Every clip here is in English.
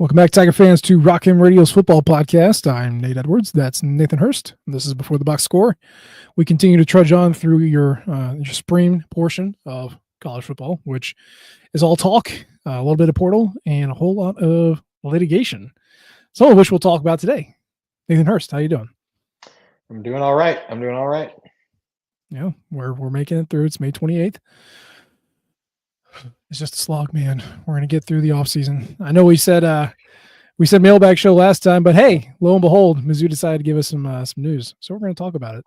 Welcome back, Tiger fans, to Rock M Radio's football podcast. I'm Nate Edwards. That's Nathan Hurst. This is Before the Box Score. We continue to trudge on through your spring portion of college football, which is all talk, a little bit of portal, and a whole lot of litigation, some of which we'll talk about today. Nathan Hurst, how you doing? I'm doing all right. Yeah, we're making it through. It's May 28th. It's just a slog, man. We're going to get through the offseason. I know we said mailbag show last time, but hey, lo and behold, Mizzou decided to give us some news. So we're going to talk about it.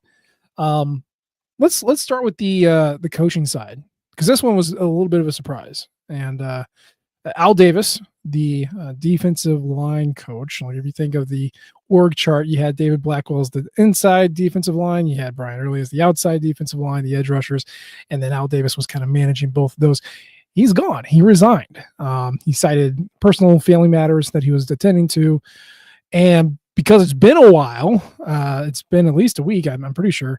Let's start with the coaching side, because this one was a little bit of a surprise. And Al Davis, the defensive line coach, like if you think of the org chart, you had David Blackwell as the inside defensive line, you had Brian Early as the outside defensive line, the edge rushers, and then Al Davis was kind of managing both of those. He's gone. He resigned. He cited personal family matters that he was attending to. And because it's been a while, it's been at least a week, I'm pretty sure,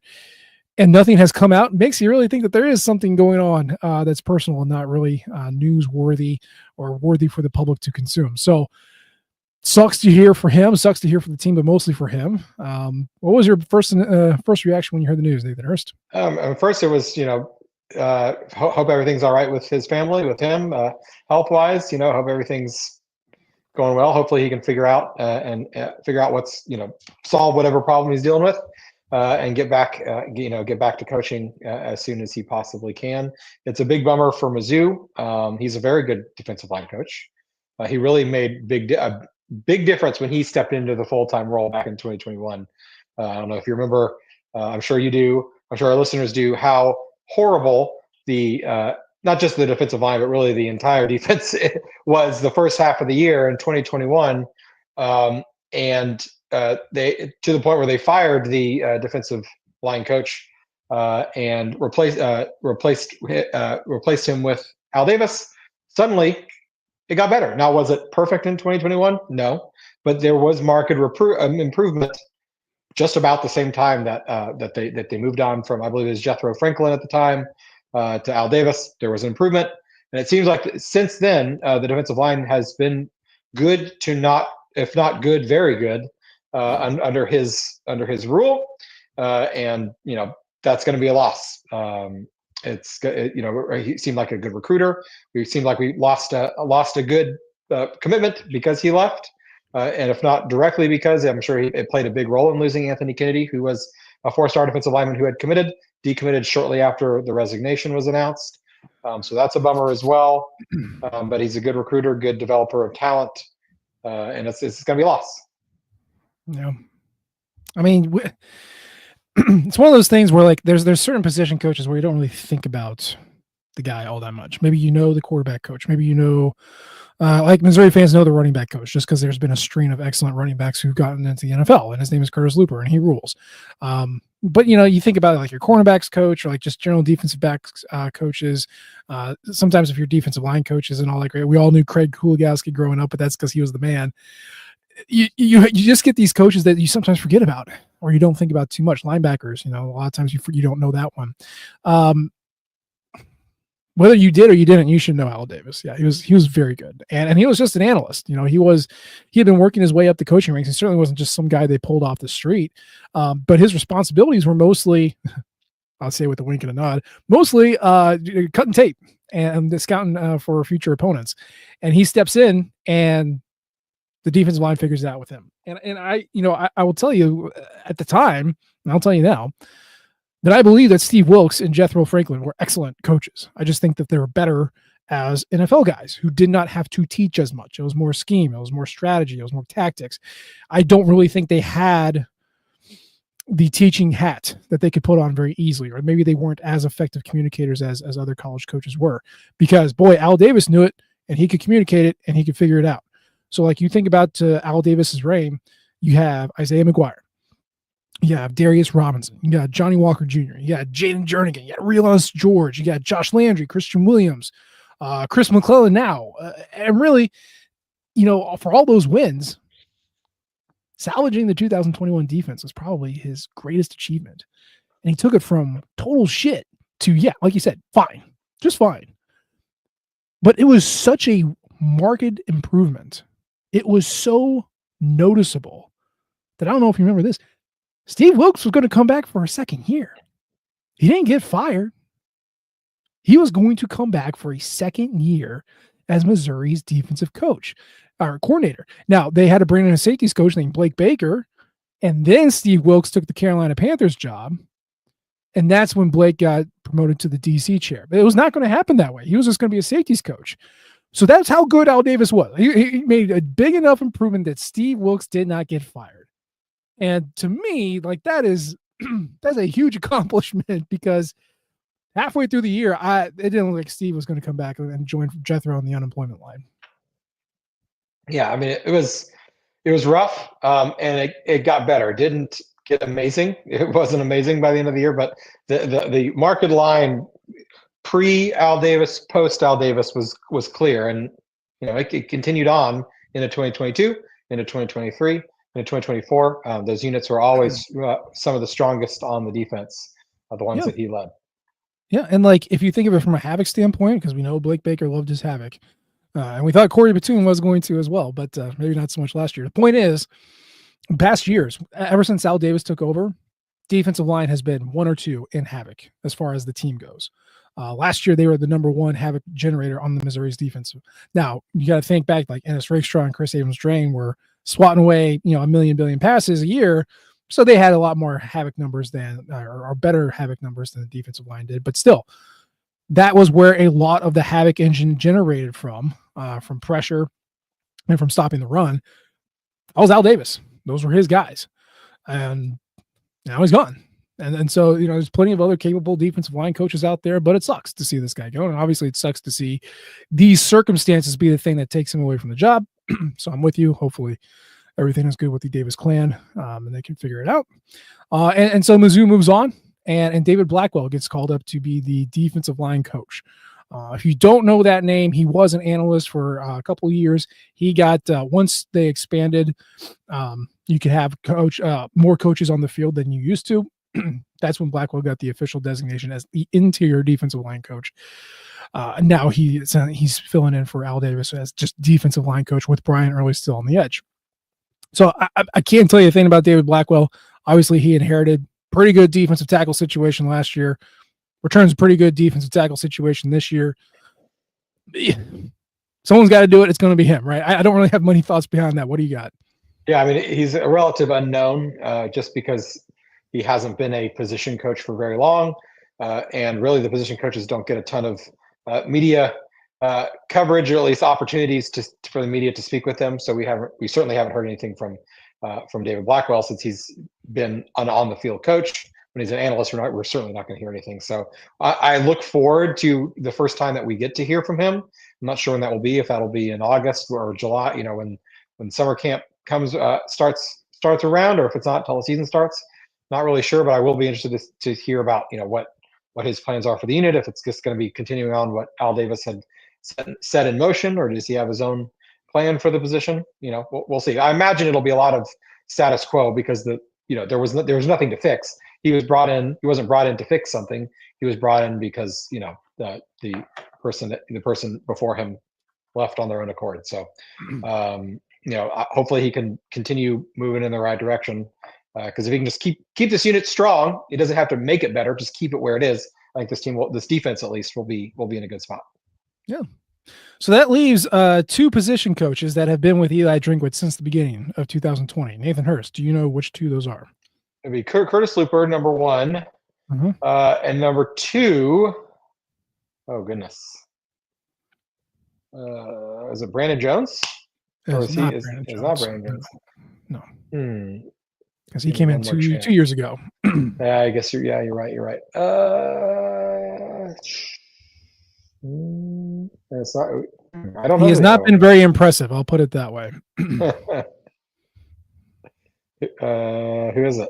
and nothing has come out, it makes you really think that there is something going on that's personal and not really newsworthy or worthy for the public to consume. So sucks to hear for him, sucks to hear for the team, but mostly for him. What was your first reaction when you heard the news, Nathan Hurst? First, it was, hope everything's all right with his family, with him, health-wise. Hope everything's going well. Hopefully, he can figure out what's, solve whatever problem he's dealing with, and get back to coaching as soon as he possibly can. It's a big bummer for Mizzou. He's a very good defensive line coach. He really made a big difference when he stepped into the full-time role back in 2021. I don't know if you remember. I'm sure you do. I'm sure our listeners do. How horrible the not just the defensive line, but really the entire defense was the first half of the year in 2021, and they, to the point where they fired the defensive line coach and replaced him with Al Davis. Suddenly, it got better. Now, was it perfect in 2021? No, but there was marked improvement. Just about the same time that they moved on from, I believe it was Jethro Franklin at the time, to Al Davis. There was an improvement, and it seems like since then the defensive line has been good to not, if not good, very good under his rule, and that's going to be a loss. He seemed like a good recruiter. It seemed like we lost a good commitment because he left. And if not directly because, I'm sure it played a big role in losing Anthony Kennedy, who was a four-star defensive lineman who had decommitted shortly after the resignation was announced. So that's a bummer as well. But he's a good recruiter, good developer of talent, and it's going to be a loss. Yeah. I mean, it's one of those things where, like, there's certain position coaches where you don't really think about the guy all that much. Maybe the quarterback coach. Maybe like Missouri fans know the running back coach just because there's been a string of excellent running backs who've gotten into the NFL, and his name is Curtis Looper, and he rules. But you think about it like your cornerbacks coach or like just general defensive backs coaches. Sometimes if your defensive line coach isn't all that great, we all knew Craig Kuligowski growing up, but that's because he was the man. You just get these coaches that you sometimes forget about or you don't think about too much. Linebackers, a lot of times you don't know that one. Whether you did or you didn't, you should know Al Davis. Yeah, he was very good, and he was just an analyst. He had been working his way up the coaching ranks. He certainly wasn't just some guy they pulled off the street. But his responsibilities were mostly, I'll say with a wink and a nod, mostly cutting tape and scouting for future opponents. And he steps in, and the defensive line figures it out with him. And I will tell you at the time, and I'll tell you now, that I believe that Steve Wilkes and Jethro Franklin were excellent coaches. I just think that they were better as NFL guys who did not have to teach as much. It was more scheme. It was more strategy. It was more tactics. I don't really think they had the teaching hat that they could put on very easily, or maybe they weren't as effective communicators as other college coaches were, because boy, Al Davis knew it and he could communicate it and he could figure it out. So like you think about Al Davis's reign, you have Isaiah McGuire. You have Darius Robinson. You got Johnny Walker Jr. You got Jaden Jernigan. You got Reelus George. You got Josh Landry, Christian Williams, Chris McClellan now. And really, for all those wins, salvaging the 2021 defense was probably his greatest achievement. And he took it from total shit to, yeah, like you said, fine. Just fine. But it was such a marked improvement it was so noticeable that I don't know if you remember this. Steve Wilkes was going to come back for a second year. He didn't get fired. He was going to come back for a second year as Missouri's defensive coach or coordinator. Now, they had to bring in a safeties coach named Blake Baker, and then Steve Wilkes took the Carolina Panthers job, and that's when Blake got promoted to the DC chair. But it was not going to happen that way. He was just going to be a safeties coach. So that's how good Al Davis was. He made a big enough improvement that Steve Wilkes did not get fired. And to me, like that's a huge accomplishment because halfway through the year, it didn't look like Steve was going to come back and join Jethro on the unemployment line. Yeah, I mean, it was rough, and it got better. It didn't get amazing. It wasn't amazing by the end of the year, but the market line pre Al Davis, post Al Davis was clear, and it continued on into 2022, into 2023, into 2024. Those units were always some of the strongest on the defense, the ones that he led. Yeah, and like if you think of it from a Havoc standpoint, because we know Blake Baker loved his Havoc, and we thought Corey Batoon was going to as well, but maybe not so much last year. The point is, past years, ever since Al Davis took over, defensive line has been 1 or 2 in Havoc as far as the team goes. Last year, they were the #1 Havoc generator on the Missouri's defense. Now, you got to think back, like Ennis Rakestraw and Chris Abrams-Drain were swatting away, a billion passes a year. So they had a lot more Havoc numbers or better Havoc numbers than the defensive line did. But still, that was where a lot of the Havoc engine generated from pressure and from stopping the run. That was Al Davis. Those were his guys. And now he's gone. And so, there's plenty of other capable defensive line coaches out there, but it sucks to see this guy go. And obviously it sucks to see these circumstances be the thing that takes him away from the job. So I'm with you. Hopefully everything is good with the Davis clan, and they can figure it out. And so Mizzou moves on, and David Blackwell gets called up to be the defensive line coach. If you don't know that name, he was an analyst for a couple of years. He got, once they expanded, you could have more coaches on the field than you used to. That's when Blackwell got the official designation as the interior defensive line coach. Now he's filling in for Al Davis as just defensive line coach with Brian Early still on the edge. So I can't tell you a thing about David Blackwell. Obviously, he inherited pretty good defensive tackle situation last year. Returns a pretty good defensive tackle situation this year. Someone's got to do it. It's going to be him, right? I don't really have many thoughts behind that. What do you got? Yeah, I mean, he's a relative unknown just because he hasn't been a position coach for very long. And really, the position coaches don't get a ton of media coverage, or at least opportunities for the media to speak with them. So we certainly haven't heard anything from David Blackwell since he's been an on the field coach. When he's an analyst, we're certainly not going to hear anything. So I look forward to the first time that we get to hear from him. I'm not sure when that will be, if that'll be in August or July, when summer camp comes starts around, or if it's not until the season starts. Not really sure, but I will be interested to hear about what his plans are for the unit, if it's just going to be continuing on what Al Davis had set in motion, or does he have his own plan for the position? We'll see. I imagine it'll be a lot of status quo because there was nothing to fix. He wasn't brought in to fix something. He was brought in because the person before him left on their own accord. So hopefully he can continue moving in the right direction. Because if he can just keep this unit strong, he doesn't have to make it better. Just keep it where it is. I think this defense at least will be in a good spot. Yeah. So that leaves 2 position coaches that have been with Eli Drinkwitz since the beginning of 2020. Nathan Hurst, do you know which 2 those are? It'd be Curtis Looper, number 1, and number 2. Oh goodness, is it Brandon Jones? Or is not Brandon Jones? No. Because he came in 2 years ago. Yeah, I guess you're right. You're right. It's not. I don't know. He has not been very impressive. I'll put it that way. Who is it?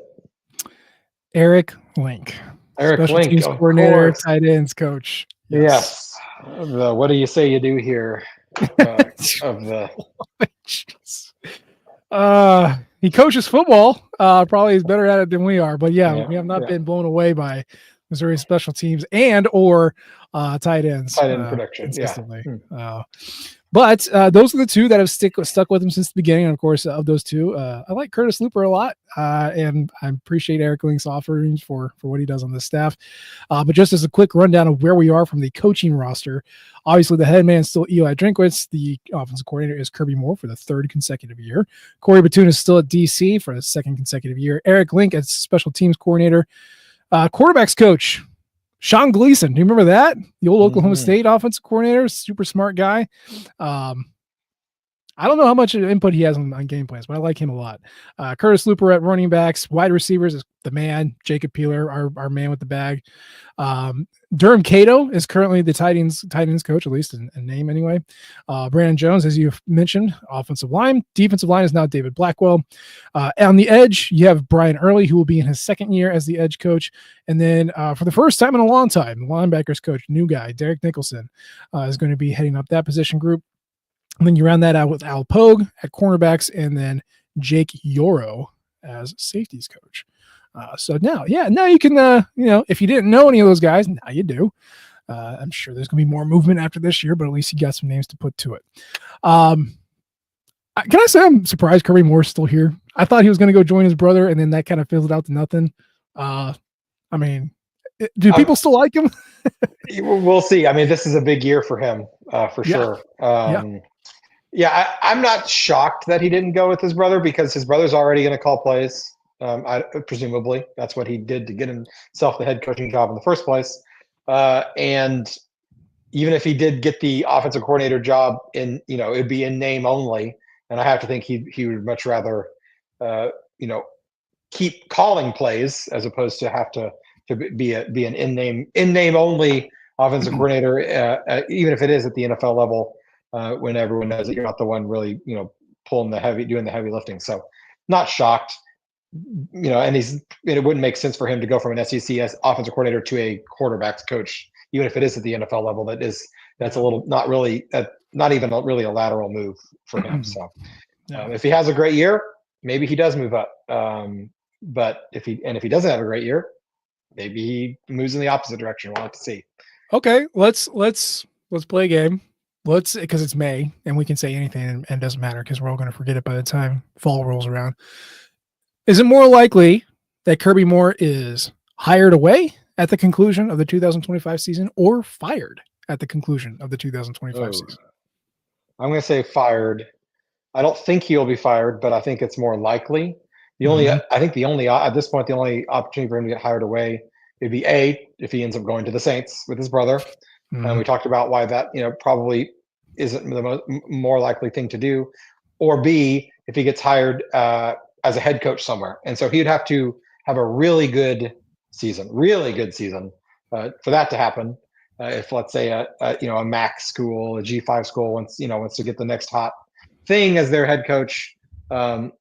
Eric Link. Special Link, teams coordinator, tight ends coach. Yes. What do you say you do here? He coaches football. Probably is better at it than we are. But we have not been blown away by Missouri special teams and or tight ends. Tight end production. Consistently. But those are the two that have stuck with him since the beginning. And of course, of those two, I like Curtis Looper a lot, and I appreciate Eric Link's offerings for what he does on this staff. But just as a quick rundown of where we are from the coaching roster, obviously the head man is still Eli Drinkwitz. The offensive coordinator is Kirby Moore for the third consecutive year. Corey Batoon is still at DC for the second consecutive year. Eric Link as special teams coordinator. Quarterbacks coach Sean Gleason. Do you remember that? The old Oklahoma State offensive coordinator, super smart guy. I don't know how much input he has on game plans, but I like him a lot. Curtis Looper at running backs. Wide receivers is the man, Jacob Peeler, our man with the bag. Durham Cato is currently the tight ends coach, at least in name anyway. Brandon Jones, as you've mentioned, offensive line. Defensive line is now David Blackwell. On the edge, you have Brian Early, who will be in his second year as the edge coach. And then for the first time in a long time, the linebackers coach, new guy, Derek Nicholson, is going to be heading up that position group. And then you round that out with Al Pogue at cornerbacks, and then Jake Yoro as safeties coach. So now you can, if you didn't know any of those guys, now you do. I'm sure there's going to be more movement after this year, but at least you got some names to put to it. Can I say I'm surprised Kirby Moore's still here? I thought he was going to go join his brother, and then that kind of fizzled out to nothing. Do people still like him? We'll see. I mean, this is a big year for him, for sure. I'm not shocked that he didn't go with his brother because his brother's already going to call plays. Presumably, that's what he did to get himself the head coaching job in the first place. And even if he did get the offensive coordinator job, it'd be in name only. And I have to think he would much rather, keep calling plays as opposed to have to be an in name only offensive coordinator, even if it is at the NFL level. When everyone knows that you're not the one really, doing the heavy lifting. So not shocked, and it wouldn't make sense for him to go from an SEC offensive coordinator to a quarterbacks coach, even if it is at the NFL level. That's a little, not even really a lateral move for him. So if he has a great year, maybe he does move up. But if he doesn't have a great year, maybe he moves in the opposite direction. We'll have to see. Okay. Let's play a game. Because it's May and we can say anything and it doesn't matter because we're all going to forget it by the time fall rolls around. Is it more likely that Kirby Moore is hired away at the conclusion of the 2025 season or fired at the conclusion of the 2025 season? I'm going to say fired. I don't think he'll be fired, but I think it's more likely. I think at this point, the only opportunity for him to get hired away would be if he ends up going to the Saints with his brother. And we talked about why that, probably isn't the more likely thing to do, or B, if he gets hired as a head coach somewhere. And so he'd have to have a really good season for that to happen. If let's say a MAC school, a G5 school wants to get the next hot thing as their head coach. And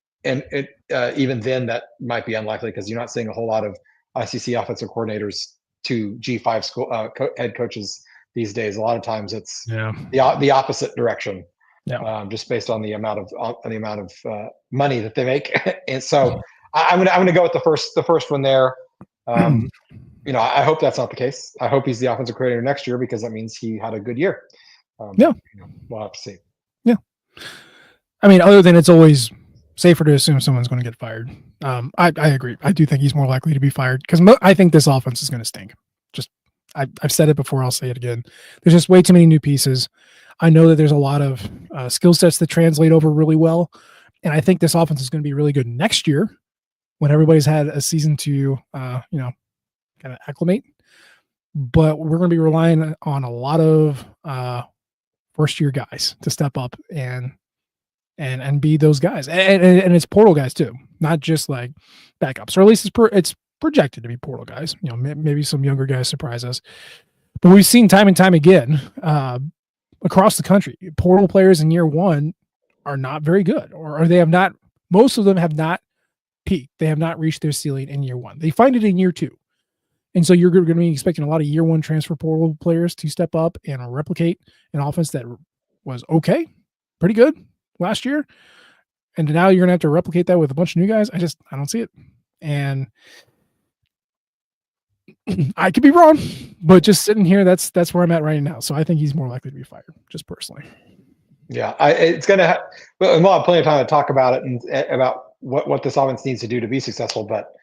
even then that might be unlikely because you're not seeing a whole lot of ICC offensive coordinators to G5 school head coaches these days. A lot of times it's the opposite direction, just based on the amount of money that they make. And so I'm gonna go with the first one there. I hope that's not the case. I hope he's the offensive coordinator next year because that means he had a good year. We'll have to see. Yeah, I mean, other than it's always safer to assume someone's going to get fired. I agree. I do think he's more likely to be fired because I think this offense is going to stink. I've said it before. I'll say it again. There's just way too many new pieces. I know that there's a lot of skill sets that translate over really well. And I think this offense is going to be really good next year when everybody's had a season to, kind of acclimate. But we're going to be relying on a lot of first year guys to step up and be those guys. And it's portal guys too, not just like backups, or at least it's projected to be portal guys. Maybe some younger guys surprise us, but we've seen time and time again across the country, portal players in year one are not very good, or they have not. Most of them have not peaked. They have not reached their ceiling in year one. They find it in year two, and so you're going to be expecting a lot of year one transfer portal players to step up and replicate an offense that was pretty good last year, and now you're going to have to replicate that with a bunch of new guys. I don't see it, and I could be wrong, but just sitting here, that's where I'm at right now. So I think he's more likely to be fired, just personally. Yeah, it's going to. We'll have plenty of time to talk about it and about what this offense needs to do to be successful. But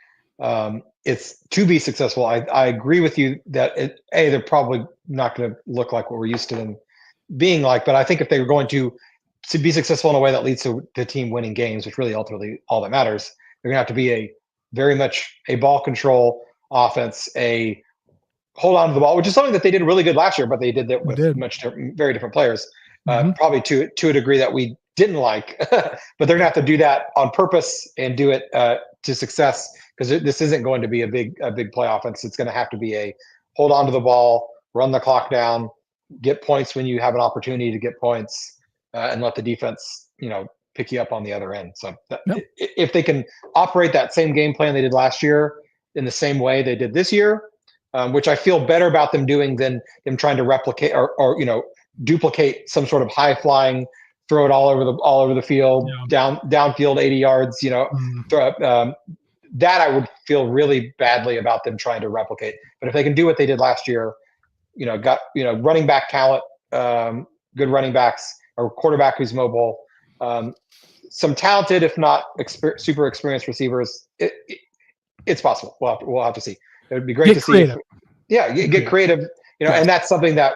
it's to be successful. I agree with you that they're probably not going to look like what we're used to them being like. But I think if they were going to be successful in a way that leads to the team winning games, which really ultimately all that matters, they're going to have to be a very much a ball control offense, a hold on to the ball, which is something that they did really good last year, but they did that with very different players. Probably to a degree that we didn't like, but they're gonna have to do that on purpose and do it to success, because this isn't going to be a big play offense. It's going to have to be a hold on to the ball, run the clock down, get points when you have an opportunity to get points, and let the defense pick you up on the other end. So if they can operate that same game plan they did last year in the same way they did this year, which I feel better about them doing than them trying to replicate or duplicate some sort of high flying, throw it all over the field, downfield 80 yards. That I would feel really badly about them trying to replicate. But if they can do what they did last year, got running back talent, good running backs, or quarterback who's mobile, some talented, if not super experienced receivers, it's possible. We'll have to see. It would be great to see. Get creative. And that's something that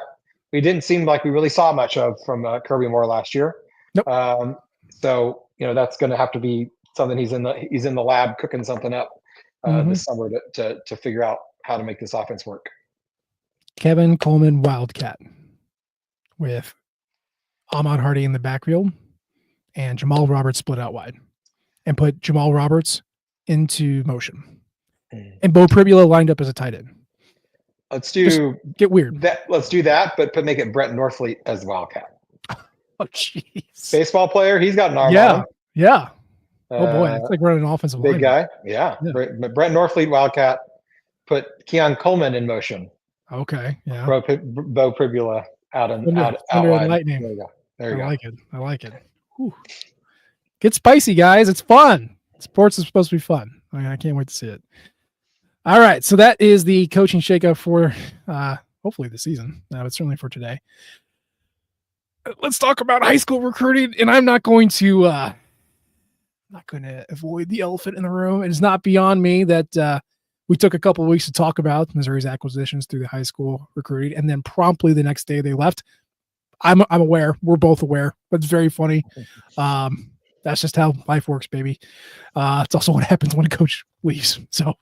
we didn't seem like we really saw much of from Kirby Moore last year. Nope. So that's going to have to be something he's in the lab cooking something up this summer to figure out how to make this offense work. Kevin Coleman Wildcat with Ahmad Hardy in the backfield and Jamal Roberts split out wide, and put Jamal Roberts into motion, and Bo Pribula lined up as a tight end. Let's get weird. Let's do that, but make it Brett Norfleet as the Wildcat. Oh, jeez. Baseball player. He's got an arm on him. Yeah. Oh, boy. It's like running an offensive line. Big guy. Yeah. Brett Norfleet, Wildcat. Put Keon Coleman in motion. Okay. Yeah. Bo Pribula out wide. Lightning. There you go. I like it. Whew. Get spicy, guys. It's fun. Sports is supposed to be fun. I can't wait to see it. All right, so that is the coaching shakeup for hopefully the season, but certainly for today. Let's talk about high school recruiting, and I'm not going to avoid the elephant in the room. It is not beyond me that we took a couple of weeks to talk about Missouri's acquisitions through the high school recruiting, and then promptly the next day they left. I'm aware. We're both aware. That's very funny. That's just how life works, baby. It's also what happens when a coach leaves. So,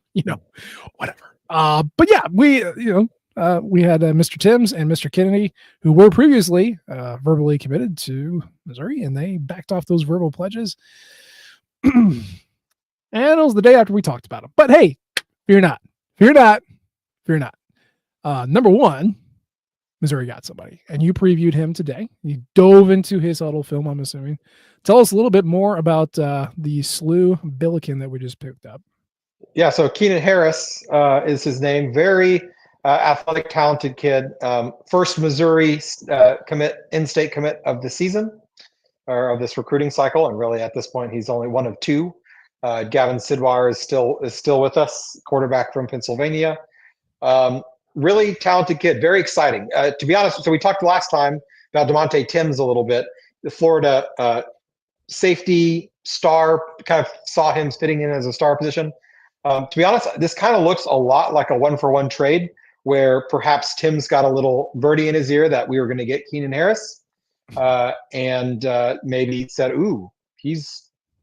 whatever. But yeah, we had Mr. Timms and Mr. Kennedy, who were previously verbally committed to Missouri, and they backed off those verbal pledges. And it was the day after we talked about them. But hey, fear not. Number one, Missouri got somebody, and you previewed him today. You dove into his huddle film, I'm assuming. Tell us a little bit more about the SLU Billiken that we just picked up. Yeah, so Keenan Harris is his name. Very athletic, talented kid. First Missouri in-state commit of the season, or of this recruiting cycle, and really at this point he's only one of two. Gavin Sidwar is still with us, quarterback from Pennsylvania. Really talented kid, very exciting. To be honest, so we talked last time about DeMonte Timms a little bit. The Florida safety star, kind of saw him fitting in as a star position. To be honest, this kind of looks a lot like a one-for-one trade, where perhaps Timms got a little birdie in his ear that we were going to get Keenan Harris, and maybe said, "Ooh, he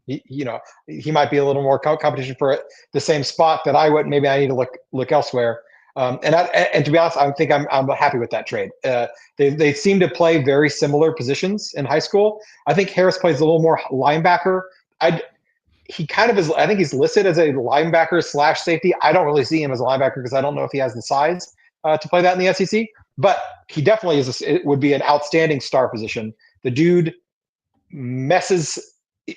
might be a little more competition for the same spot that I would. Maybe I need to look elsewhere." And to be honest, I think I'm happy with that trade. They seem to play very similar positions in high school. I think Harris plays a little more linebacker. He kind of is. I think he's listed as a linebacker / safety. I don't really see him as a linebacker because I don't know if he has the size to play that in the SEC. But he definitely is. It would be an outstanding star position. The dude messes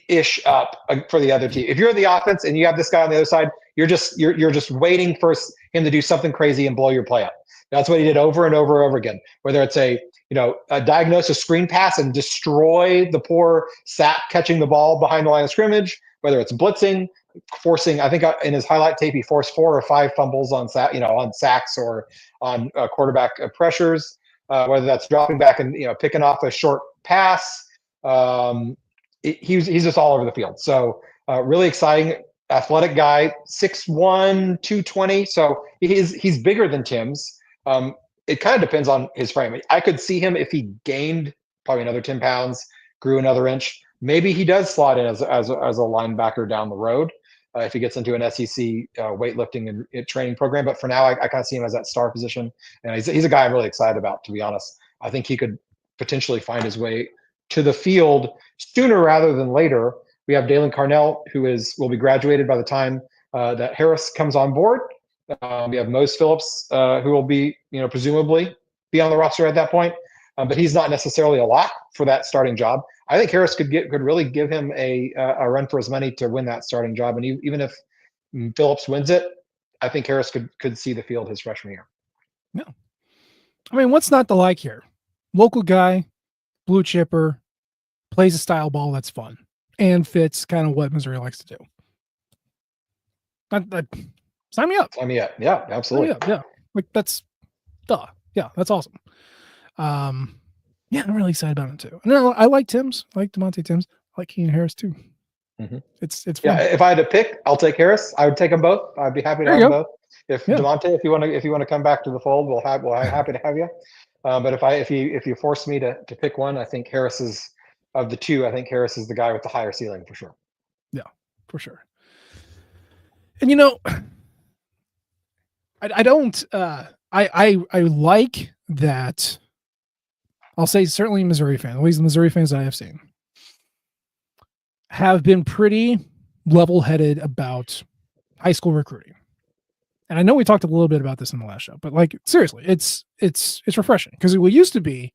ish up for the other team. If you're in the offense and you have this guy on the other side, you're just waiting for him to do something crazy and blow your play up. That's what he did over and over and over again. Whether it's a diagnose a screen pass and destroy the poor sap catching the ball behind the line of scrimmage, whether it's blitzing, forcing. I think in his highlight tape he forced 4 or 5 fumbles on sacks or on quarterback pressures. Whether that's dropping back and picking off a short pass, He's just all over the field. So really exciting, athletic guy, 6'1", 220. So he's bigger than Tim's. It kind of depends on his frame. I could see him if he gained probably another 10 pounds, grew another inch. Maybe he does slot in as a linebacker down the road if he gets into an SEC weightlifting and training program. But for now, I kind of see him as that star position. And he's a guy I'm really excited about, to be honest. I think he could potentially find his way to the field sooner rather than later. We have Dalen Carnell, who will be graduated by the time that Harris comes on board. We have Mose Phillips, who will be, presumably be on the roster at that point. But he's not necessarily a lock for that starting job. I think Harris could really give him a run for his money to win that starting job. And even if Phillips wins it, I think Harris could see the field his freshman year. Yeah. I mean, what's not to like here? Local guy, blue chipper, plays a style ball that's fun and fits kind of what Missouri likes to do. Sign me up. Sign me up. Yeah, absolutely. Sign me up. Yeah. Like that's yeah, that's awesome. Yeah, I'm really excited about him too. No, I like Tim's. I like DeMonte Timms. I like Keenan Harris too. Mm-hmm. It's fun. Yeah. If I had to pick, I'll take Harris. I would take them both. I'd be happy to have them both. If DeMonte, if you want to come back to the fold, we'll happy to have you. But if you force me to pick one, I think Harris is, of the two, I think Harris is the guy with the higher ceiling for sure. Yeah, for sure. And I like that. I'll say certainly Missouri fans, at least the Missouri fans that I have seen, have been pretty level-headed about high school recruiting. And I know we talked a little bit about this in the last show, but like seriously, it's refreshing because it used to be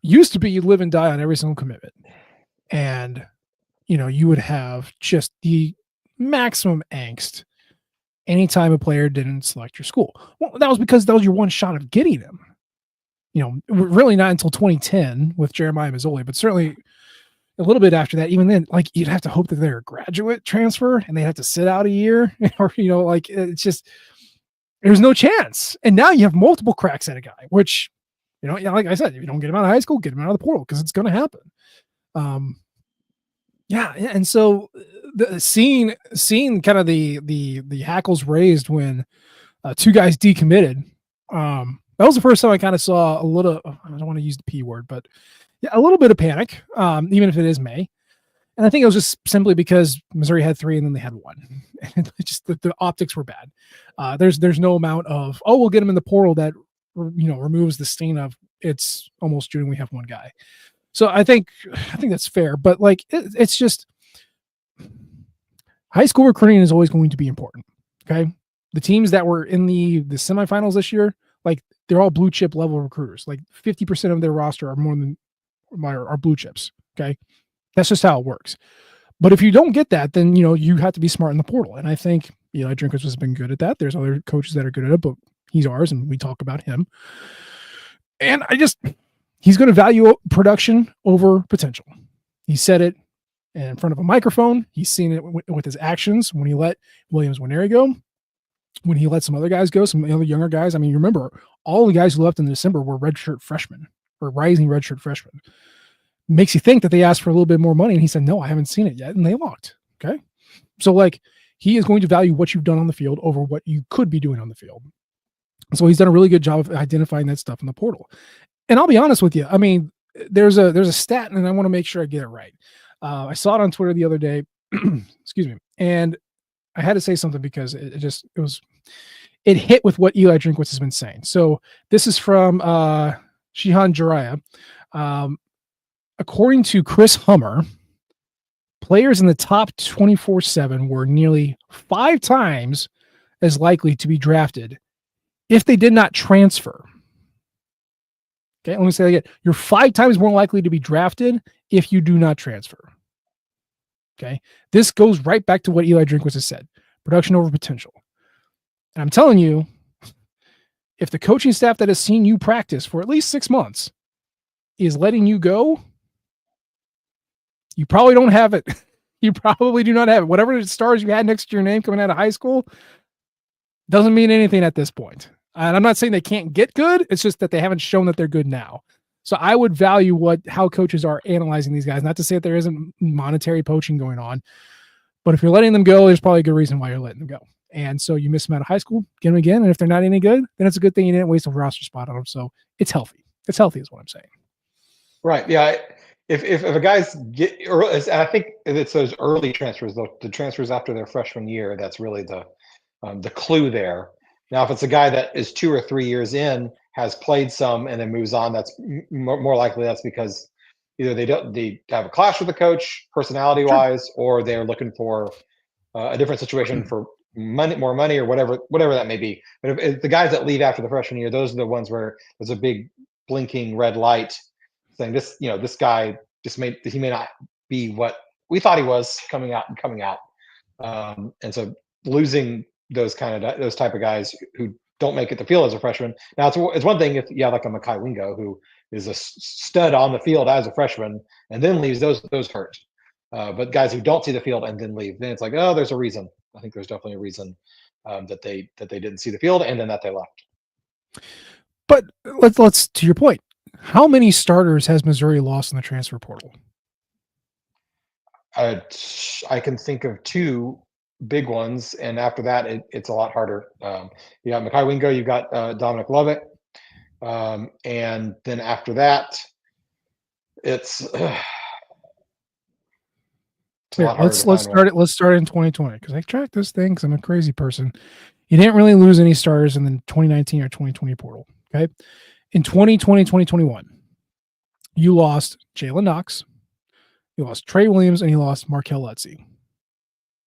you live and die on every single commitment, and you would have just the maximum angst anytime a player didn't select your school. Well, that was because that was your one shot of getting him. Really not until 2010 with Jeremiah Mazzoli, but certainly a little bit after that. Even then, like you'd have to hope that they're a graduate transfer and they have to sit out a year, or like it's just there's no chance. And now you have multiple cracks at a guy, which like I said, if you don't get him out of high school, get him out of the portal because it's going to happen. Yeah, and so seeing kind of the hackles raised when two guys decommitted. That was the first time I kind of saw a little, I don't want to use the P word, but yeah, a little bit of panic, even if it is May. And I think it was just simply because Missouri had 3 and then they had 1. And just the optics were bad. There's no amount of, we'll get him in the portal that, removes the stain of it's almost June. We have 1 guy. So I think that's fair, but like, it's just high school recruiting is always going to be important. Okay. The teams that were in the semifinals this year, like they're all blue chip level recruiters. Like 50% of their roster are blue chips. Okay. That's just how it works. But if you don't get that, then, you have to be smart in the portal. And I think Eli Drinkwitz has been good at that. There's other coaches that are good at it, but he's ours and we talk about him. And he's going to value production over potential. He said it in front of a microphone. He's seen it with his actions when he let Williams Nwaneri go. When he let some other guys go, some other younger guys. I mean, you remember all the guys who left in December were redshirt freshmen or rising redshirt freshmen. Makes you think that they asked for a little bit more money. And he said, no, I haven't seen it yet. And they walked. Okay. So like he is going to value what you've done on the field over what you could be doing on the field. So he's done a really good job of identifying that stuff in the portal. And I'll be honest with you. I mean, there's a stat and I want to make sure I get it right. I saw it on Twitter the other day, excuse me. And I had to say something because it hit with what Eli Drinkwitz has been saying. So this is from Shihan Jiraiya. According to Chris Hummer, players in the top 24/7 were nearly 5 times as likely to be drafted if they did not transfer. Okay, let me say that again. You're 5 times more likely to be drafted if you do not transfer. Okay, this goes right back to what Eli Drinkwitz has said. Production over potential. And I'm telling you, if the coaching staff that has seen you practice for at least 6 months is letting you go, you probably don't have it. You probably do not have it. Whatever the stars you had next to your name coming out of high school doesn't mean anything at this point. And I'm not saying they can't get good. It's just that they haven't shown that they're good now. So I would value how coaches are analyzing these guys. Not to say that there isn't monetary poaching going on, but if you're letting them go, there's probably a good reason why you're letting them go. And so you miss them out of high school, get them again, and if they're not any good, then it's a good thing you didn't waste a roster spot on them. So it's healthy. It's healthy, is what I'm saying. Right. Yeah. If a guy's get early, and I think it's those early transfers, the transfers after their freshman year, that's really the clue there. Now, if it's a guy that is 2 or 3 years in, has played some, and then moves on, that's more likely that's because either they have a clash with the coach, personality wise, or they're looking for a different situation for more money, or whatever that may be. But if the guys that leave after the freshman year, those are the ones where there's a big blinking red light saying this guy he may not be what we thought he was coming out. And so losing those type of guys who don't make it to field as a freshman. Now it's one thing if you have like a Mekhi Wingo who is a stud on the field as a freshman and then leaves, those hurt. But guys who don't see the field and then leave, then it's like, oh, there's a reason. I think there's definitely a reason that they didn't see the field and then that they left. But let's to your point. How many starters has Missouri lost in the transfer portal? I can think of 2 big ones, and after that, it's a lot harder. You got Mekhi Wingo, you got Dominic Lovett, and then after that, it's let's start it. Let's start in 2020 because I tracked this thing because I'm a crazy person. You didn't really lose any starters in the 2019 or 2020 portal. Okay. In 2020, 2021, you lost Jalen Knox, you lost Trey Williams, and you lost Markel Lutzy.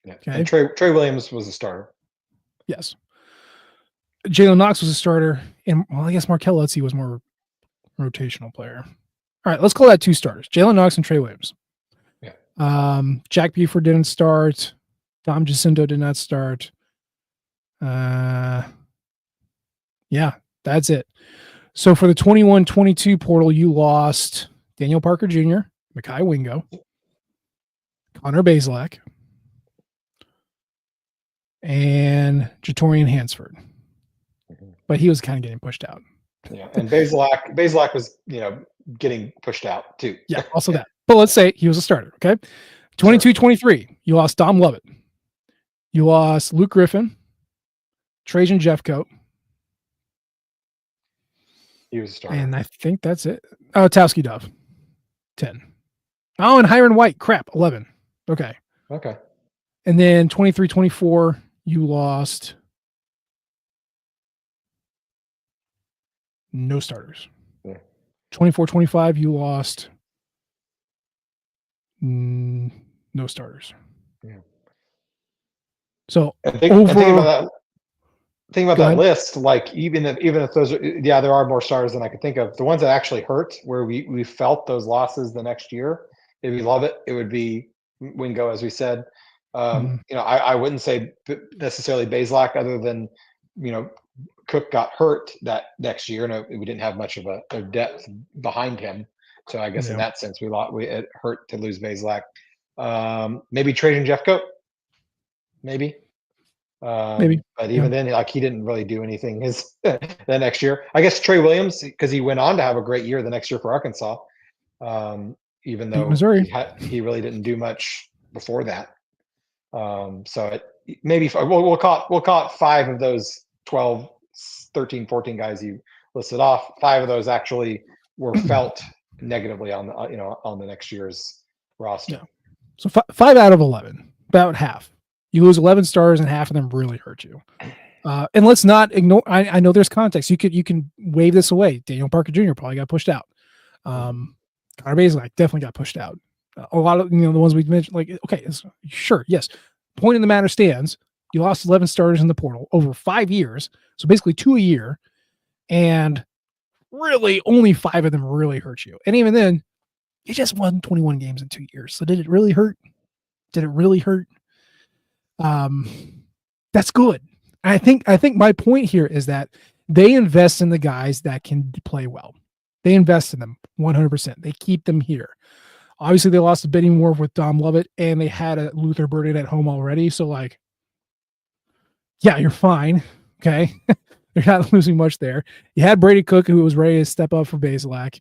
Yeah. Okay. And Trey Williams was a starter. Yes. Jalen Knox was a starter, and I guess Markel Lutzy was more rotational player. All right, let's call that 2 starters: Jalen Knox and Trey Williams. Yeah. Jack Buford didn't start. Dom Jacinto did not start. Yeah, that's it. So for the 21-22 portal, you lost Daniel Parker Jr., Mekhi Wingo, Connor Bazelak, and Jatorian Hansford. But he was kind of getting pushed out. Yeah, and Bazelak was, getting pushed out too. Yeah, also that. But let's say he was a starter, okay? 22-23, you lost Dom Lovett. You lost Luke Griffin, Trajan Jeffcoat. He was a starter. And I think that's it. Oh, Towski Dove, 10. Oh, and Hiron White, crap, 11. Okay. And then 23-24, you lost no starters. Yeah. 24-25, you lost no starters. Yeah. So Think about that list. Like even if those are, there are more starters than I could think of. The ones that actually hurt, where we felt those losses the next year, it'd be Lovett. It would be Wingo, as we said. I wouldn't say necessarily Bazelak, other than Cook got hurt that next year, and we didn't have much of a depth behind him. So I guess in that sense, it hurt to lose Bazelak. Maybe Trajan Jeffcoat, maybe. But even then, he didn't really do anything the next year. I guess Trey Williams, because he went on to have a great year the next year for Arkansas, even though Missouri, he really didn't do much before that. So maybe we'll call it 5 of those 12, 13, 14 guys you listed off. 5 of those actually were felt negatively on the next year's roster. Yeah. So 5 out of 11, about half. You lose 11 stars and half of them really hurt you. And let's not ignore, I know there's context. You can wave this away. Daniel Parker Jr. probably got pushed out. Connor Bazelak definitely got pushed out. A lot of, the ones we mentioned, like, okay, sure. Yes. Point in the matter stands. You lost 11 starters in the portal over 5 years. So basically 2 a year, and really only 5 of them really hurt you. And even then, you just won 21 games in 2 years. So did it really hurt? Did it really hurt? That's good. I think my point here is that they invest in the guys that can play well. They invest in them 100%. They keep them here. Obviously, they lost a bidding war with Dom Lovett, and they had a Luther Burden at home already. So, you're fine. Okay. They're not losing much there. You had Brady Cook, who was ready to step up for Bazelak.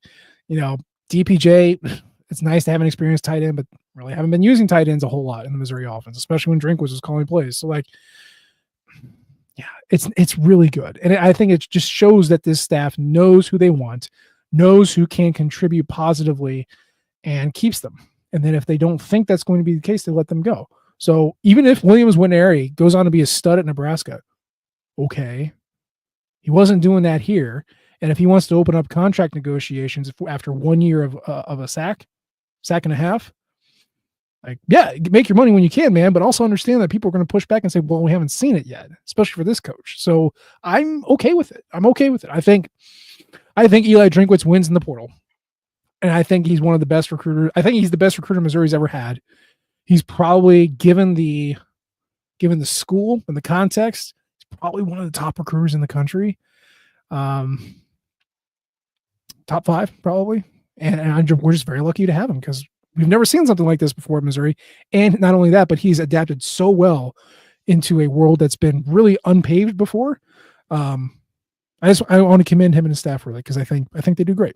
DPJ, it's nice to have an experienced tight end, but really haven't been using tight ends a whole lot in the Missouri offense, especially when Drinkwitz was calling plays. So yeah, it's really good. And I think it just shows that this staff knows who they want, knows who can contribute positively, and keeps them. And then if they don't think that's going to be the case, they let them go. So even if Williams Nwaneri goes on to be a stud at Nebraska, okay, he wasn't doing that here. And if he wants to open up contract negotiations after 1 year of a sack and a half, make your money when you can, man, but also understand that people are going to push back and say, well, we haven't seen it yet, especially for this coach. So I'm okay with it. I think Eli Drinkwitz wins in the portal. And I think he's one of the best recruiters. I think he's the best recruiter Missouri's ever had. He's probably, given the school and the context, he's probably one of the top recruiters in the country. Top 5, probably. And we're just very lucky to have him because we've never seen something like this before in Missouri. And not only that, but he's adapted so well into a world that's been really unpaved before. I want to commend him and his staff really because I think they do great.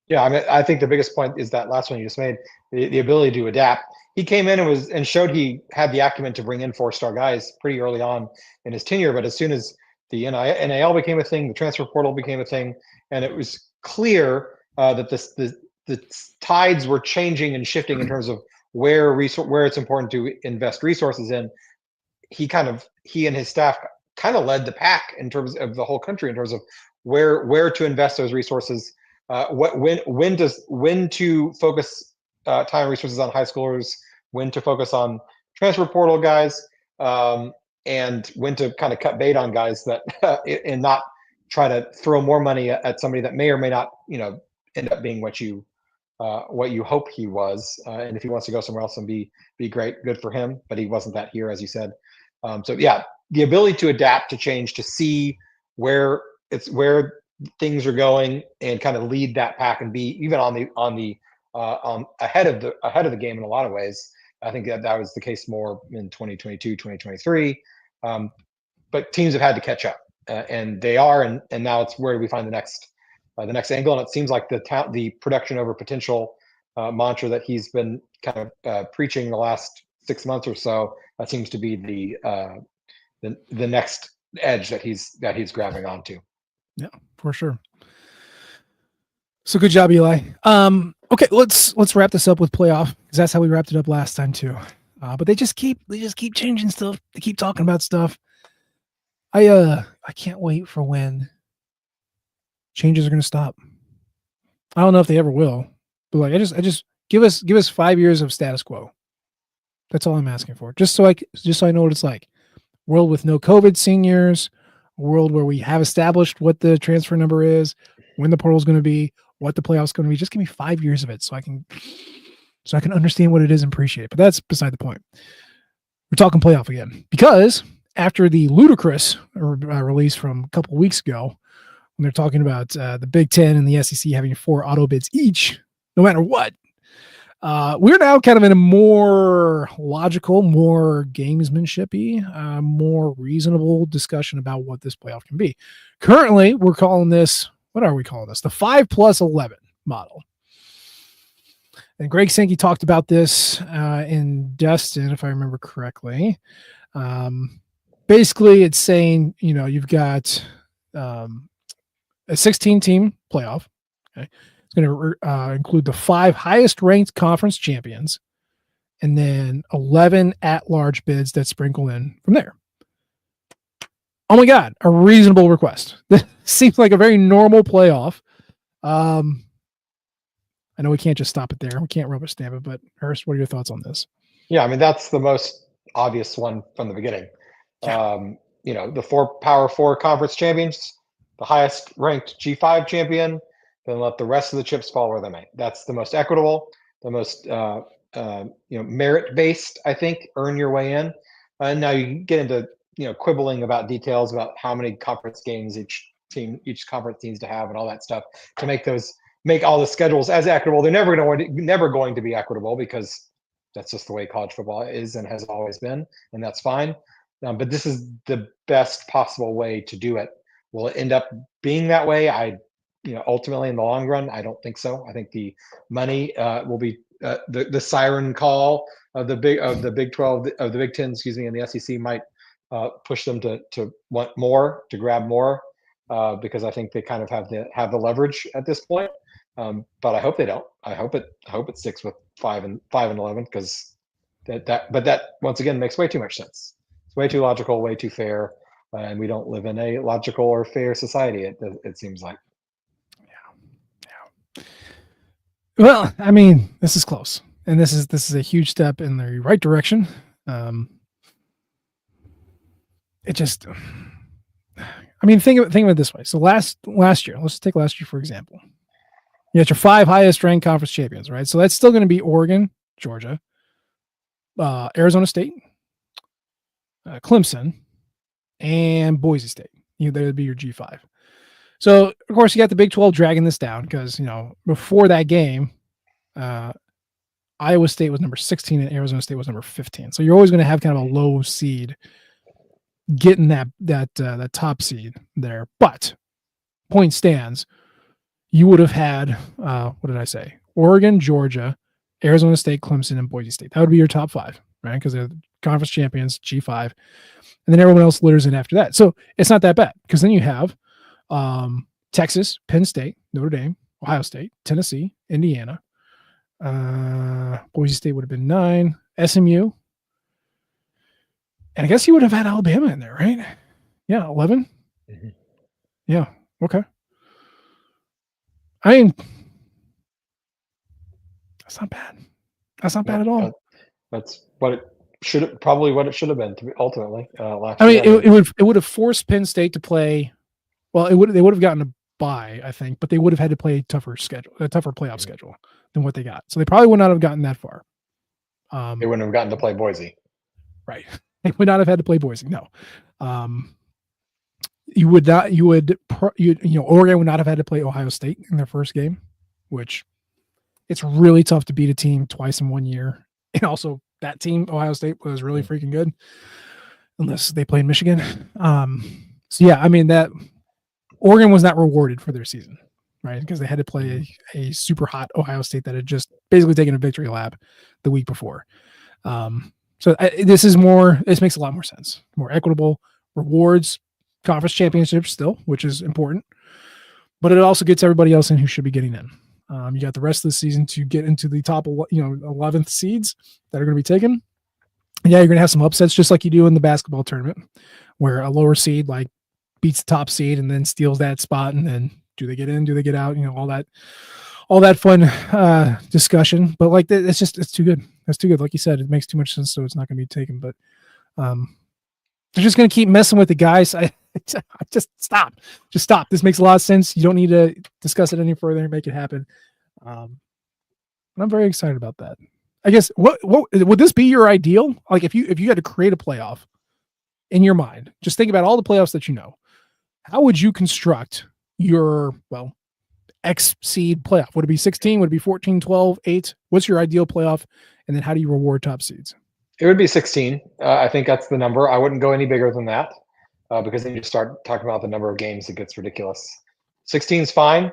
Yeah, I mean, I think the biggest point is that last one you just made, the ability to adapt. He came in and showed he had the acumen to bring in 4-star guys pretty early on in his tenure. But as soon as the NIL became a thing, the transfer portal became a thing, and it was clear that the tides were changing and shifting in terms of where it's important to invest resources in. He and his staff kind of led the pack in terms of the whole country in terms of where to invest those resources. When to focus time and resources on high schoolers, when to focus on transfer portal guys, and when to kind of cut bait on guys that and not try to throw more money at somebody that may or may not end up being what you hope he was. And if he wants to go somewhere else and be great, good for him. But he wasn't that here, as you said. So yeah, the ability to adapt, to change, to see where things are going and kind of lead that pack and be even on ahead of the game in a lot of ways. I think that was the case more in 2022, 2023. But teams have had to catch up, and they are, and now it's where do we find the next angle? And it seems like the production over potential mantra that he's been kind of preaching the last 6 months or so, that seems to be the next edge that he's grabbing onto. Yeah, for sure. So good job, Eli. Okay, let's wrap this up with playoff because that's how we wrapped it up last time too. But they just keep changing stuff. They keep talking about stuff. I can't wait for when changes are going to stop. I don't know if they ever will, but I just give us 5 years of status quo. That's all I'm asking for. Just so I know what it's like. World with no COVID seniors. A world where we have established what the transfer number is, when the portal is going to be, what the playoffs going to be. Just give me 5 years of it so I can understand what it is and appreciate it. But that's beside the point. We're talking playoff again because after the ludicrous release from a couple of weeks ago, when they're talking about the Big Ten and the SEC having 4 auto bids each, no matter what, we're now kind of in a more logical, more gamesmanshipy, more reasonable discussion about what this playoff can be. Currently, we're calling this, what are we calling this? The 5+11 model. And Greg Sankey talked about this in Destin, if I remember correctly. Basically, it's saying, you've got a 16-team playoff. Okay. It's going to include the 5 highest-ranked conference champions and then 11 at-large bids that sprinkle in from there. Oh, my God, a reasonable request. This seems like a very normal playoff. I know we can't just stop it there. We can't rubber stamp it, but Hurst, what are your thoughts on this? Yeah, I mean, that's the most obvious one from the beginning. Yeah. The 4 Power 4 conference champions, the highest-ranked G5 champion, then let the rest of the chips fall where they may. That's the most equitable, the most merit-based, I think, earn your way in. And now you get into quibbling about details about how many conference games each conference needs to have and all that stuff to make all the schedules as equitable. They're never going to be equitable because that's just the way college football is and has always been, and that's fine. But this is the best possible way to do it. Will it end up being that way? ultimately in the long run, I don't think so. I think the money will be the siren call of the Big 12 of the Big 10, excuse me, and the SEC might push them to want more, to grab more, because I think they kind of have the leverage at this point. But I hope they don't. I hope it sticks with 5-11, because that once again makes way too much sense. It's way too logical, way too fair, and we don't live in a logical or fair society. It seems like. Yeah. Well, I mean, this is close, and this is a huge step in the right direction. It just, I mean, think of it this way. So last year, let's take last year for example. You got your 5 highest ranked conference champions, right? So that's still going to be Oregon, Georgia, Arizona State, Clemson, and Boise State. That would be your G5. So of course you got the Big 12 dragging this down because before that game, Iowa State was number 16 and Arizona State was number 15. So you're always going to have kind of a low seed getting that top seed there. But point stands, you would have had what did I say? Oregon, Georgia, Arizona State, Clemson, and Boise State. That would be your top 5, right? Because they're the conference champions, G5, and then everyone else litters in after that. So it's not that bad because then you have Texas, Penn State, Notre Dame, Ohio State, Tennessee, Indiana. Boise State would have been 9, SMU, and I guess you would have had Alabama in there, right? Yeah, 11. Mm-hmm. Yeah, okay. I mean, that's not bad. That's not bad at all. That's what it should have been to be ultimately last year. I mean, it would have forced Penn State to play. Well, they would have gotten a bye, I think, but they would have had to play a tougher playoff schedule than what they got. So they probably would not have gotten that far. They wouldn't have gotten to play Boise. Right. They would not have had to play Boise. No. Oregon would not have had to play Ohio State in their first game, which it's really tough to beat a team twice in 1 year. And also that team, Ohio State, was really freaking good unless they played Michigan. So yeah, I mean that Oregon was not rewarded for their season, right? Because they had to play a super hot Ohio State that had just basically taken a victory lap the week before. So this makes a lot more sense. More equitable rewards, conference championships still, which is important, but it also gets everybody else in who should be getting in. You got the rest of the season to get into the top, 11th seeds that are going to be taken. Yeah, you're going to have some upsets just like you do in the basketball tournament, where a lower seed like beats the top seed and then steals that spot, and then do they get in? Do they get out? All that fun discussion. But like it's too good. That's too good. Like you said, it makes too much sense, so it's not going to be taken. But they're just going to keep messing with the guys. I just stop. Just stop. This makes a lot of sense. You don't need to discuss it any further and make it happen. And I'm very excited about that. I guess what would this be your ideal? Like if you had to create a playoff in your mind, just think about all the playoffs that you know. How would you construct your X seed playoff? Would it be 16? Would it be 14, 12, 8? What's your ideal playoff? And then how do you reward top seeds? It would be 16. I think that's the number. I wouldn't go any bigger than that because then you start talking about the number of games. It gets ridiculous. 16 is fine.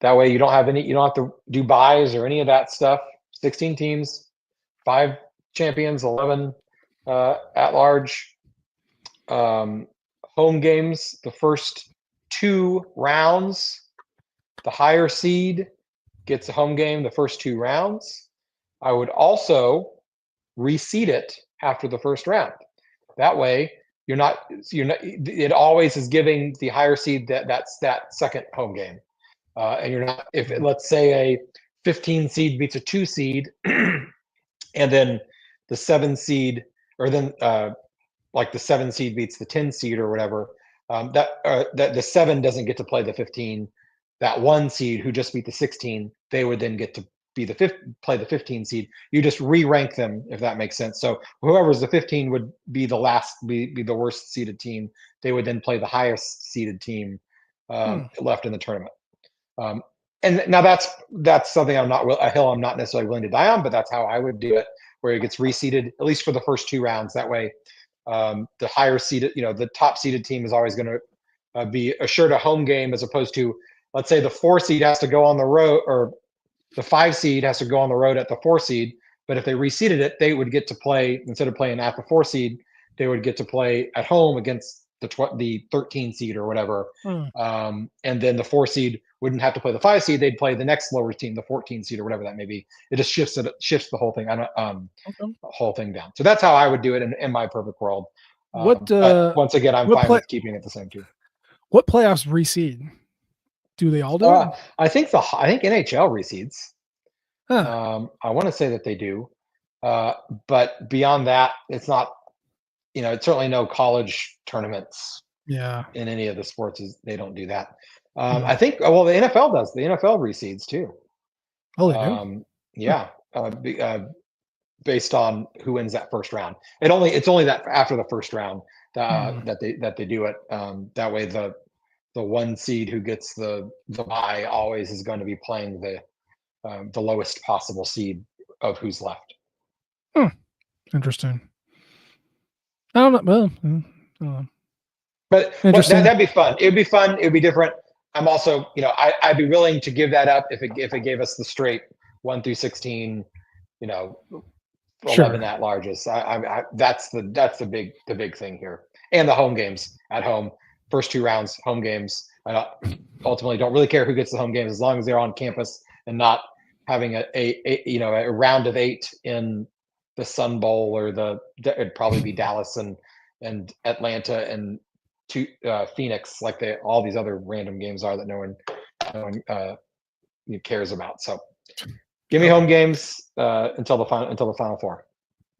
That way you don't have to do buys or any of that stuff. 16 teams, 5 champions, 11 at large. Home games, the first 2 rounds. The higher seed gets a home game the first 2 rounds. I would also reseed it after the first round. That way, you're not. It always is giving the higher seed that second home game, and you're not. If let's say a 15 seed beats a 2 seed, and then the 7 seed, or then like the 7 seed beats the 10 seed or whatever, that the 7 doesn't get to play the 15. That 1 seed who just beat the 16, they would then get to be play the 15 seed. You just re-rank them, if that makes sense. So whoever's the 15 would be the the worst seeded team. They would then play the highest seeded team left in the tournament. And now that's something a hill I'm not necessarily willing to die on, but that's how I would do it, where it gets reseeded at least for the first 2 rounds. That way, the higher seeded, the top seeded team is always going to be assured a home game, as opposed to let's say the 4 seed has to go on the road, or the 5 seed has to go on the road at the 4 seed. But if they reseeded it, they would get to play, instead of playing at the 4 seed, they would get to play at home against the 13 seed or whatever. And then the 4 seed wouldn't have to play the 5 seed; they'd play the next lower team, the 14 seed or whatever that may be. It just shifts the whole thing, whole thing down. So that's how I would do it in my perfect world. But once again, I'm fine with keeping it the same too. What playoffs reseed? Do they all do it? I think NHL reseeds. I want to say that they do, but beyond that, it's not. It's certainly no college tournaments. Yeah. In any of the sports, they don't do that. I think. Well, the NFL does. The NFL reseeds too. Oh, they do? Yeah. Based on who wins that first round. It's only that after the first round that they do it. That way the 1 seed who gets the bye always is going to be playing the lowest possible seed of who's left. Interesting. I don't know. Well, I don't know. But that'd be fun. It'd be fun. It'd be different. I'm also, I'd be willing to give that up if it gave us the straight 1 through 16, 11 at larges. That's the big thing here. And the home games at home, first 2 rounds, home games. I ultimately don't really care who gets the home games as long as they're on campus and not having a round of 8 in the Sun Bowl, or it'd probably be Dallas and Atlanta and Phoenix, like all these other random games are that no one cares about. So give me home games until the final 4.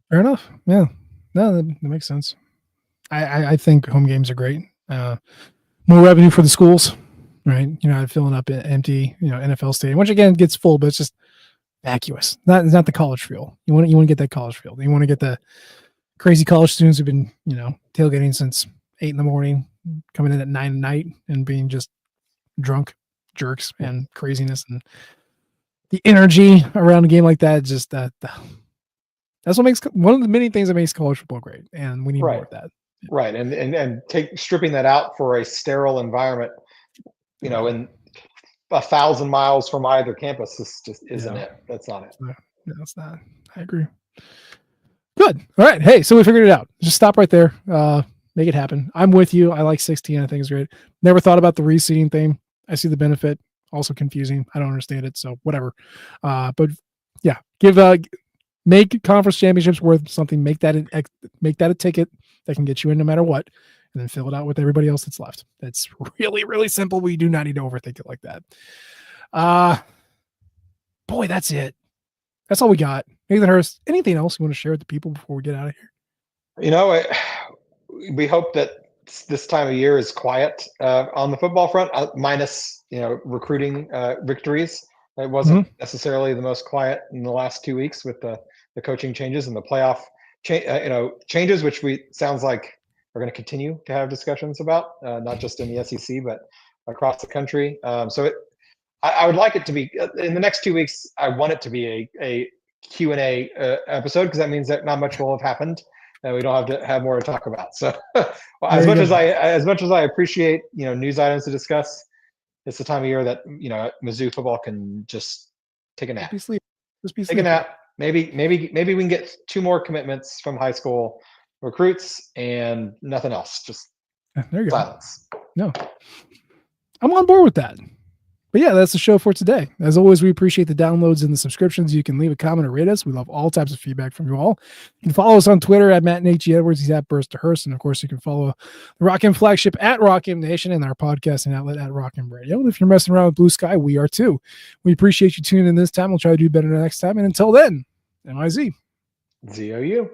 Fair enough. Yeah, no, that makes sense. I think home games are great. More revenue for the schools, right? Filling up an empty NFL stadium, which again gets full, but it's just vacuous. It's not the college feel. You want to get that college feel. You want to get the crazy college students who've been tailgating since 8 a.m, coming in at 9 p.m, and being just drunk jerks and craziness, and the energy around a game like that. Just that's what makes one of the many things that makes college football great, and we need more of that. Right, and stripping that out for a sterile environment, in 1,000 miles from either campus just isn't it. That's not it. No, it's not. I agree. Good. All right. Hey, so we figured it out. Just stop right there. Make it happen. I'm with you. I like 16. I think it's great. Never thought about the reseeding thing. I see the benefit. Also confusing. I don't understand it. So whatever. But yeah, make conference championships worth something. Make that a ticket that can get you in no matter what, and then fill it out with everybody else that's left. That's really, really simple. We do not need to overthink it like that. Boy, that's it. That's all we got. Nathan Hurst, anything else you want to share with the people before we get out of here? We hope that this time of year is quiet on the football front, minus recruiting victories. It wasn't necessarily the most quiet in the last 2 weeks with the coaching changes and the playoff changes, which sounds like we're going to continue to have discussions about, not just in the SEC but across the country. So I would like it to be in the next 2 weeks. I want it to be a Q&A episode, because that means that not much will have happened and we don't have to have more to talk about. So as much as I appreciate news items to discuss, it's the time of year that Mizzou football can just take a nap. Take a nap. Maybe we can get 2 more commitments from high school recruits and nothing else. Just there you silence. Go. No, I'm on board with that. But yeah, that's the show for today. As always, we appreciate the downloads and the subscriptions. You can leave a comment or rate us. We love all types of feedback from you all. You can follow us on Twitter at Matt and H.E. Edwards. He's at Burst to Hurst. And of course, you can follow the Rock M flagship at Rock M Nation and our podcasting outlet at Rock M Radio. And if you're messing around with Blue Sky, we are too. We appreciate you tuning in this time. We'll try to do better next time. And until then, MIZ. ZOU.